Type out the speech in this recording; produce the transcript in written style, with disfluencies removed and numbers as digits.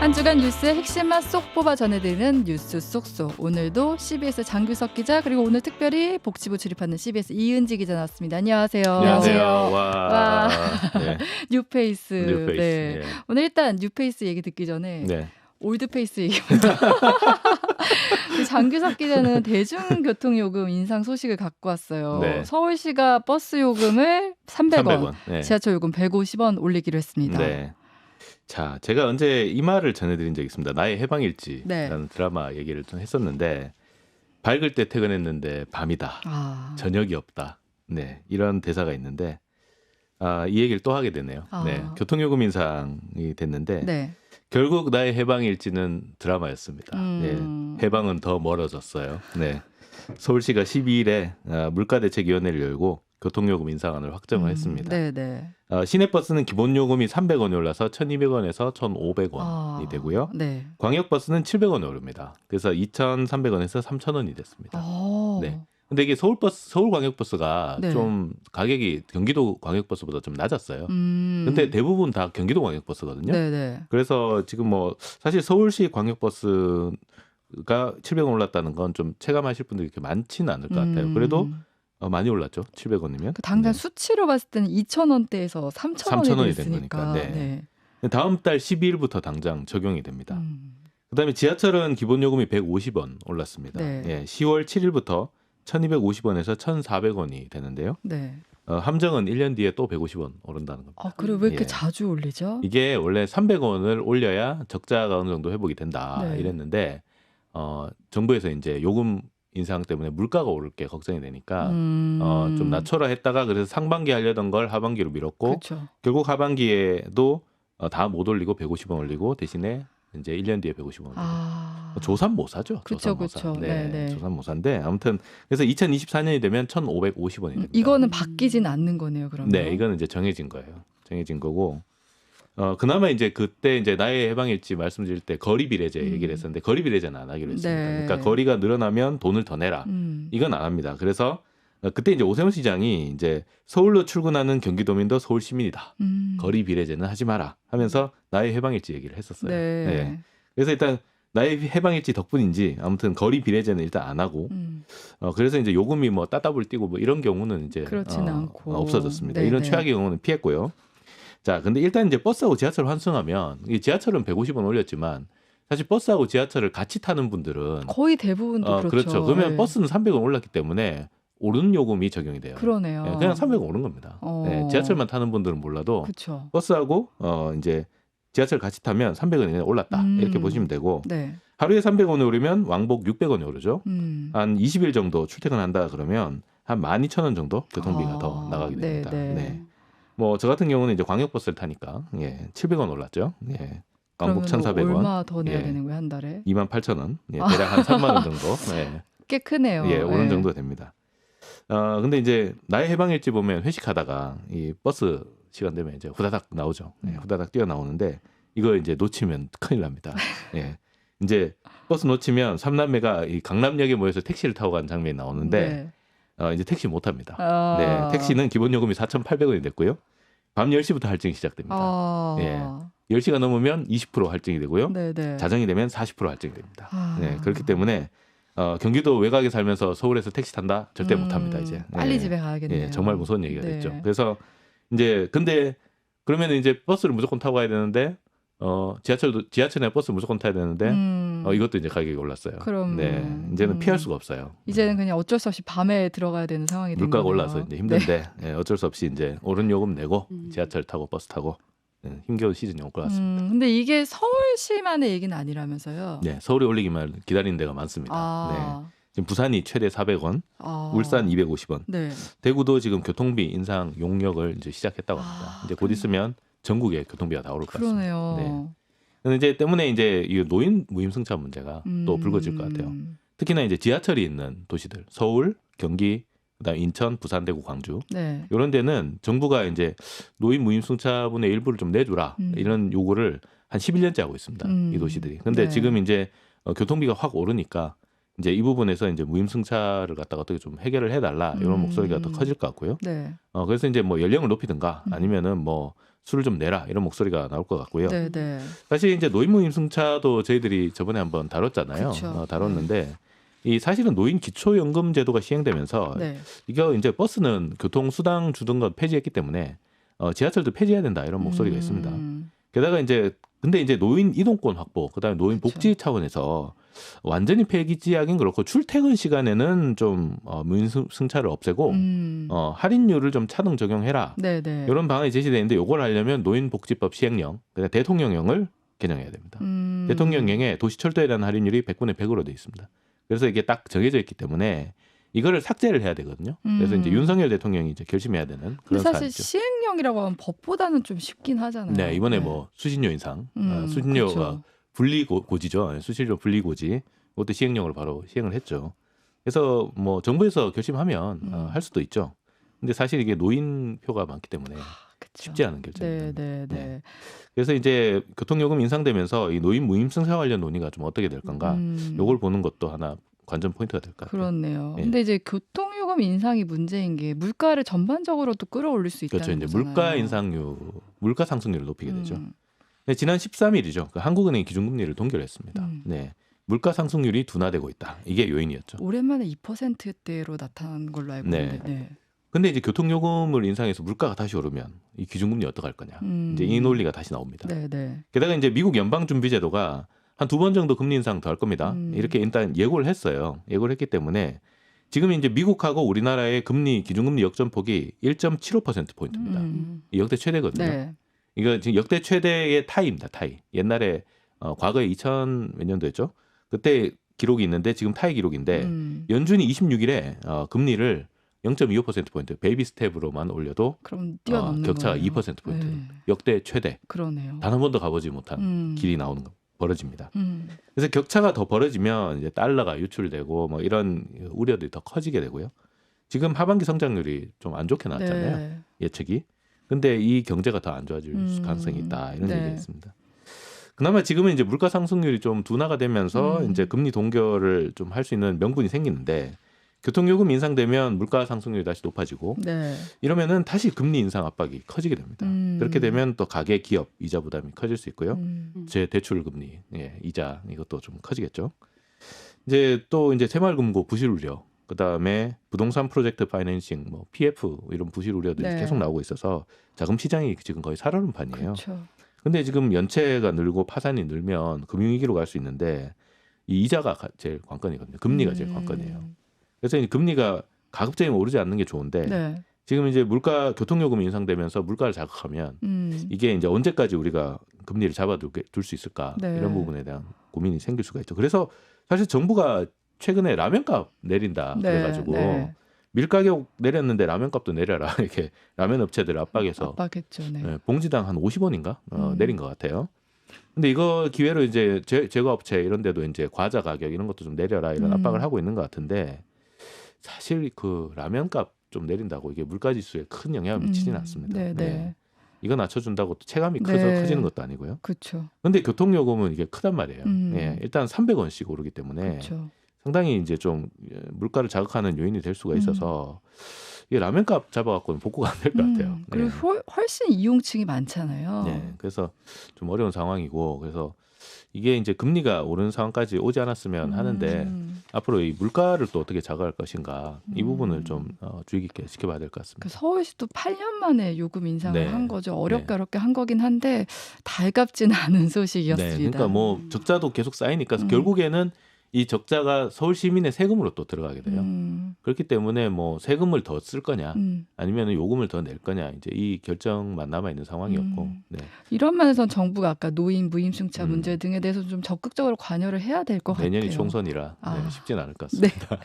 한 주간 뉴스의 핵심만 쏙 뽑아 전해드리는 뉴스 쏙쏙. 오늘도 CBS 장규석 기자 그리고 오늘 특별히 복지부 출입하는 CBS 이은지 기자 나왔습니다. 안녕하세요. 안녕하세요. 와. 네. 뉴페이스. 뉴페이스. 네. 예. 오늘 일단 뉴페이스 얘기 듣기 전에 네. 올드페이스 얘기부터. 장규석 기자는 대중교통요금 인상 소식을 갖고 왔어요. 네. 서울시가 버스 요금을 300원, 네. 지하철 요금 150원 올리기로 했습니다. 네. 자, 제가 언제 이 말을 전해드린 적이 있습니다. 나의 해방일지라는 네. 드라마 얘기를 좀 했었는데, 밝을 때 퇴근했는데 밤이다. 저녁이 없다. 네, 이런 대사가 있는데, 이 얘기를 또 하게 되네요. 네, 교통요금 인상이 됐는데, 네. 결국 나의 해방일지는 드라마였습니다. 네, 해방은 더 멀어졌어요. 네, 서울시가 12일에 물가대책위원회를 열고 교통요금 인상안을 확정을 했습니다. 네네. 시내버스는 기본요금이 300원이 올라서 1,200원에서 1,500원이 되고요. 네. 광역버스는 700원이 오릅니다. 그래서 2,300원에서 3,000원이 됐습니다. 네. 근데 이게 서울 광역버스가 네. 좀 가격이 경기도 광역버스보다 좀 낮았어요. 근데 대부분 다 경기도 광역버스거든요. 네네. 그래서 지금 뭐 사실 서울시 광역버스가 700원 올랐다는 건 좀 체감하실 분들이 그렇게 많지는 않을 것 같아요. 그래도 많이 올랐죠. 700원이면. 당장 네. 수치로 봤을 때는 2,000원대에서 3,000원이 된 됐으니까. 거니까. 네. 다음 달 12일부터 당장 적용이 됩니다. 그다음에 지하철은 기본요금이 150원 올랐습니다. 네. 예, 10월 7일부터 1,250원에서 1,400원이 되는데요. 네. 함정은 1년 뒤에 또 150원 오른다는 겁니다. 그래 왜 이렇게 예. 자주 올리죠? 이게 원래 300원을 올려야 적자가 어느 정도 회복이 된다 네. 이랬는데 정부에서 이제 요금 인상 때문에 물가가 오를 게 걱정이 되니까 좀 낮춰라 했다가 그래서 상반기 하려던 걸 하반기로 미뤘고 그쵸. 결국 결국 하반기에도 다 못 올리고 150원 올리고 대신에 이제 1년 뒤에 150원 올리고 조삼 못 사죠. 그쵸, 조삼 못 사. 그쵸. 네, 네네. 조삼 못 사인데 아무튼 그래서 2024년이 되면 1,550원이 됩니다. 이거는 바뀌진 않는 거네요, 그러면. 네, 이거는 이제 정해진 거예요. 정해진 거고. 그나마 이제 그때 이제 나의 해방일지 말씀드릴 때 거리 비례제 얘기를 했었는데 거리 비례제는 안 하기로 했습니다. 네. 그러니까 거리가 늘어나면 돈을 더 내라. 이건 안 합니다. 그래서 그때 이제 오세훈 시장이 이제 서울로 출근하는 경기도민도 서울 시민이다. 거리 비례제는 하지 마라 하면서 나의 해방일지 얘기를 했었어요. 네. 네. 그래서 일단 나의 해방일지 덕분인지 아무튼 거리 비례제는 일단 안 하고 그래서 이제 요금이 뭐 따따블 뛰고 뭐 이런 경우는 이제 그렇지는 않고. 없어졌습니다. 네네. 이런 최악의 경우는 피했고요. 자, 근데 일단 이제 버스하고 지하철을 환승하면 이 지하철은 150원 올렸지만 사실 버스하고 지하철을 같이 타는 분들은 거의 대부분도 그렇죠. 그러면 네. 버스는 300원 올랐기 때문에 오른 요금이 적용이 돼요. 그러네요. 네, 그냥 300원 오른 겁니다. 네, 지하철만 타는 분들은 몰라도 그쵸. 버스하고 이제 지하철 같이 타면 300원이 올랐다 이렇게 보시면 되고 네. 하루에 300원이 오르면 왕복 600원이 오르죠. 한 한 20일 정도 출퇴근한다 그러면 한 12,000원 정도 교통비가 더 나가게 됩니다. 네. 뭐 저 같은 경우는 이제 광역버스를 타니까 700원 올랐죠. 예. 왕복 1,400원. 얼마 더 내야 되는 거예요, 한 달에? 28,000원. 예, 대략 한 3만 원 정도. 예. 꽤 크네요. 예, 오른 정도 됩니다. 근데 이제 나의 해방일지 보면 회식하다가 이 버스 시간 되면 이제 후다닥 나오죠. 예, 후다닥 뛰어 나오는데 이거 이제 놓치면 큰일 납니다. 예. 이제 버스 놓치면 삼남매가 이 강남역에 모여서 택시를 타고 간 장면이 나오는데 이제 택시 못 탑니다. 네, 택시는 기본 요금이 4,800원이 됐고요. 밤 10시부터 할증이 시작됩니다. 예. 10시가 넘으면 20% 할증이 되고요. 네네. 자정이 되면 40% 할증이 됩니다. 네, 그렇기 때문에 경기도 외곽에 살면서 서울에서 택시 탄다? 절대 못 합니다, 이제. 빨리 네. 집에 가야겠네요. 예, 정말 무서운 얘기가 네. 됐죠. 그래서 이제 근데 그러면 이제 버스를 무조건 타고 가야 되는데 지하철이나 버스 무조건 타야 되는데 이것도 이제 가격이 올랐어요. 그럼 네, 이제는 피할 수가 없어요. 이제는 그냥 어쩔 수 없이 밤에 들어가야 되는 상황이 된 물가가 거네요. 올라서 이제 힘든데 예, 어쩔 수 없이 이제 오른 요금 내고 지하철 타고 버스 타고 힘겨운 시즌이 올 것 같습니다. 근데 이게 서울시만의 얘기는 아니라면서요? 네, 서울에 올리기만 기다리는 데가 많습니다. 네. 지금 부산이 최대 400원, 울산 250원, 네. 대구도 지금 교통비 인상 용역을 이제 시작했다고 합니다. 이제 곧 있으면 전국에 교통비가 다 오를 것 같습니다. 그러네요. 네. 근데 이제 때문에 이제 이 노인 무임승차 문제가 또 불거질 것 같아요. 특히나 이제 지하철이 있는 도시들, 서울, 경기, 그다음 인천, 부산, 대구, 광주 네. 이런 데는 정부가 이제 노인 무임승차분의 일부를 좀 내주라 이런 요구를 한 11년째 하고 있습니다. 이 도시들이. 근데 네. 지금 이제 교통비가 확 오르니까 이제 이 부분에서 이제 무임승차를 갖다가 어떻게 좀 해결을 해달라 이런 목소리가 더 커질 것 같고요. 네. 그래서 이제 뭐 연령을 높이든가 아니면은 뭐 수를 좀 내라 이런 목소리가 나올 것 같고요. 네, 네. 사실 이제 노인무임승차도 저희들이 저번에 한번 다뤘잖아요. 그쵸. 다뤘는데 이 사실은 노인 기초연금 제도가 시행되면서 네. 이거 이제 버스는 교통수당 주던 건 폐지했기 때문에 지하철도 폐지해야 된다 이런 목소리가 있습니다. 게다가 이제 근데 이제 노인 이동권 확보, 그다음에 노인 그쵸. 복지 차원에서 완전히 폐기하긴 그렇고 출퇴근 시간에는 좀 무임승차를 없애고 할인율을 좀 차등 적용해라. 네, 네. 이런 방안이 제시되는데 이걸 하려면 노인복지법 시행령, 그다음에 대통령령을 개정해야 됩니다. 대통령령에 도시철도에 대한 할인율이 100분의 100으로 돼 있습니다. 그래서 이게 딱 정해져 있기 때문에 이거를 삭제를 해야 되거든요. 그래서 이제 윤석열 대통령이 이제 결심해야 되는 근데 그런 사실 사안이죠. 시행령이라고 하면 법보다는 좀 쉽긴 하잖아요. 네, 이번에 뭐 수신료 인상, 수신료가 그렇죠. 분리고지죠. 수신료 분리고지. 그것도 시행령으로 바로 시행을 했죠. 그래서 뭐 정부에서 결심하면 할 수도 있죠. 근데 사실 이게 노인표가 많기 때문에 그쵸. 쉽지 않은 네, 결정입니다. 네, 네. 그래서 이제 교통요금 인상되면서 이 노인 무임승차 관련 논의가 좀 어떻게 될 건가? 요걸 보는 것도 하나 관전 포인트가 될 것 같아요. 그렇네요. 예. 근데 이제 교통요금 인상이 문제인 게 물가를 전반적으로 또 끌어올릴 수 있다는 그렇죠. 이제 거잖아요. 물가 인상률, 물가 상승률을 높이게 되죠. 네, 지난 13일이죠. 그 한국은행이 기준금리를 동결했습니다. 네, 물가 상승률이 둔화되고 있다. 이게 요인이었죠. 오랜만에 2%대로 나타난 걸로 알고 네. 있는데. 네. 근데 이제 교통요금을 인상해서 물가가 다시 오르면 이 기준금리 어떡할 거냐. 이제 이 논리가 다시 나옵니다. 네, 네. 게다가 이제 미국 연방준비제도가 한 2번 정도 금리 인상 더 할 겁니다. 이렇게 일단 예고를 했어요. 예고를 했기 때문에 지금 이제 미국하고 우리나라의 금리 기준금리 역전폭이 1.75%포인트입니다. 이 역대 최대거든요. 네. 이거 지금 역대 최대의 타이입니다. 타이. 옛날에 과거에 2000 몇 년도였죠? 그때 기록이 있는데 지금 타이 기록인데 연준이 26일에 금리를 0.25%포인트 베이비 스텝으로만 올려도 그럼 뛰어넘는 격차가 거예요. 2%포인트. 네. 역대 최대. 그러네요. 단 한 번도 가보지 못한 길이 나오는 거 벌어집니다. 음. 그래서 격차가 더 벌어지면 이제 달러가 유출되고 뭐 이런 우려들이 더 커지게 되고요. 지금 하반기 성장률이 좀 안 좋게 나왔잖아요. 네. 예측이. 근데 이 경제가 더 안 좋아질 가능성이 있다. 이런 네. 얘기가 있습니다. 그나마 지금은 이제 물가 상승률이 좀 둔화가 되면서 이제 금리 동결을 좀 할 수 있는 명분이 생기는데 교통요금 인상되면 물가 상승률이 다시 높아지고 네. 이러면은 다시 금리 인상 압박이 커지게 됩니다. 그렇게 되면 또 가계 기업 이자 부담이 커질 수 있고요. 제 대출 금리, 이자 이것도 좀 커지겠죠. 이제 또 이제 새마을금고 부실 우려, 그 다음에 부동산 프로젝트 파이낸싱, 뭐 PF 이런 부실 우려들이 네. 계속 나오고 있어서 자금 시장이 지금 거의 살얼음 판이에요. 그렇죠. 근데 지금 연체가 늘고 파산이 늘면 금융위기로 갈 수 있는데 이 이자가 제일 관건이거든요. 금리가 제일 관건이에요. 그래서 이제 금리가 가급적이면 오르지 않는 게 좋은데 네. 지금 이제 물가 교통요금이 인상되면서 물가를 자극하면 이게 이제 언제까지 우리가 금리를 잡아둘 수 있을까 네. 이런 부분에 대한 고민이 생길 수가 있죠. 그래서 사실 정부가 최근에 라면값 내린다 네. 그래가지고 네. 밀가격 내렸는데 라면값도 내려라 이렇게 라면 업체들 압박해서 압박했죠. 네. 봉지당 한 50원인가 내린 것 같아요. 근데 이거 기회로 이제 제과업체 이런 데도 이제 과자 가격 이런 것도 좀 내려라 이런 압박을 하고 있는 것 같은데 사실 그 라면값 좀 내린다고 이게 물가지수에 큰 영향을 미치지는 않습니다. 네, 네. 이거 낮춰준다고 또 체감이 커서 네. 커지는 것도 아니고요. 그렇죠. 근데 교통요금은 이게 크단 말이에요. 일단 300원씩 오르기 때문에 그렇죠. 상당히 이제 좀 물가를 자극하는 요인이 될 수가 있어서 이 라면값 잡아갖고는 복구가 안 될 것 같아요. 그리고 훨씬 이용층이 많잖아요. 네, 그래서 좀 어려운 상황이고 그래서 이게 이제 금리가 오르는 상황까지 오지 않았으면 하는데 앞으로 이 물가를 또 어떻게 자극할 것인가 이 부분을 좀 주의 깊게 지켜봐야 될 것 같습니다. 그 서울시도 8년 만에 요금 인상을 네. 한 거죠. 어렵게 한 거긴 한데 달갑지는 않은 소식이었습니다. 네, 그러니까 뭐 적자도 계속 쌓이니까 결국에는 이 적자가 서울 시민의 세금으로 또 들어가게 돼요. 그렇기 때문에 뭐 세금을 더 쓸 거냐 아니면 요금을 더 낼 거냐 이제 이 결정만 남아 있는 상황이었고 네. 이런 면에서는 정부가 아까 노인 무임승차 문제 등에 대해서 좀 적극적으로 관여를 해야 될 것 같아요. 내년이 총선이라 아. 쉽지는 않을 것 같습니다. 네.